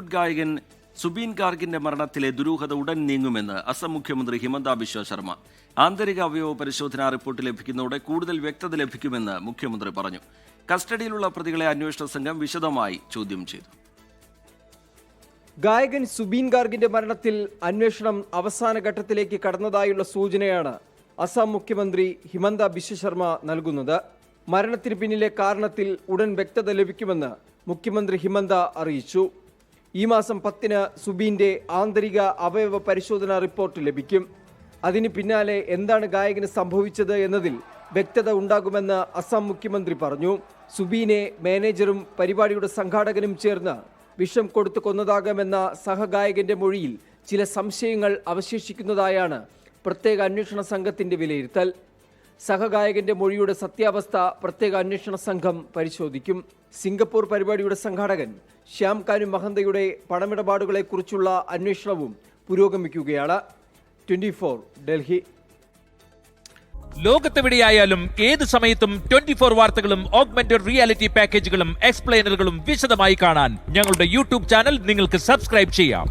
ബോളിവുഡ് ഗായകൻ സുബീൻ ഗാർഗിന്റെ മരണത്തിലെ ദുരൂഹത ഉടൻ നീങ്ങുമെന്ന് അസം മുഖ്യമന്ത്രി ഹിമന്ത ബിശ്വ ശർമ്മ. ആന്തരിക അവയവ പരിശോധനാ റിപ്പോർട്ട് ലഭിക്കുന്നതോടെ കൂടുതൽ വ്യക്തത ലഭിക്കുമെന്ന് മുഖ്യമന്ത്രി പറഞ്ഞു. കസ്റ്റഡിയിലുള്ള പ്രതികളെ അന്വേഷണ സംഘം വിശദമായി ചോദ്യം ചെയ്തു. ഗായകൻ സുബീൻ ഗാർഗിന്റെ മരണത്തിൽ അന്വേഷണം അവസാന ഘട്ടത്തിലേക്ക് കടന്നതായുള്ള സൂചനയാണ് അസം മുഖ്യമന്ത്രി ഹിമന്ത ബിശ്വ ശർമ്മ നൽകുന്നത്. മരണത്തിന് പിന്നിലെ കാരണത്തിൽ ഉടൻ വ്യക്തത ലഭിക്കുമെന്ന് മുഖ്യമന്ത്രി ഹിമന്ത അറിയിച്ചു. ഈ മാസം 10-ന് സുബീന്റെ ആന്തരിക അവയവ പരിശോധനാ റിപ്പോർട്ട് ലഭിക്കും. അതിന് പിന്നാലെ എന്താണ് ഗായകന് സംഭവിച്ചത് എന്നതിൽ വ്യക്തത ഉണ്ടാകുമെന്ന് അസം മുഖ്യമന്ത്രി പറഞ്ഞു. സുബീനെ മാനേജറും പരിപാടിയുടെ സംഘാടകനും ചേർന്ന് വിഷം കൊടുത്തു കൊന്നതാകാമെന്ന സഹഗായകന്റെ മൊഴിയിൽ ചില സംശയങ്ങൾ അവശേഷിക്കുന്നതായാണ് പ്രത്യേക അന്വേഷണ സംഘത്തിന്റെ വിലയിരുത്തൽ. സഹഗായകന്റെ മൊഴിയുടെ സത്യാവസ്ഥ പ്രത്യേക അന്വേഷണ സംഘം പരിശോധിക്കും. സിംഗപ്പൂർ പരിപാടിയുടെ സംഘാടകൻ ശ്യാം കാനു മഹന്തയുടെ പണമിടപാടുകളെക്കുറിച്ചുള്ള അന്വേഷണവും പുരോഗമിക്കുകയാണ്. 24 ഡൽഹി. ലോകത്തെവിടെയായാലും ഏത് സമയത്തും 24 വാർത്തകളും ഓഗ്മെന്റഡ് റിയാലിറ്റി പാക്കേജുകളും എക്സ്പ്ലെയിനറുകളും വിശദമായി കാണാൻ ഞങ്ങളുടെ യൂട്യൂബ് ചാനൽ നിങ്ങൾക്ക് സബ്സ്ക്രൈബ് ചെയ്യാം.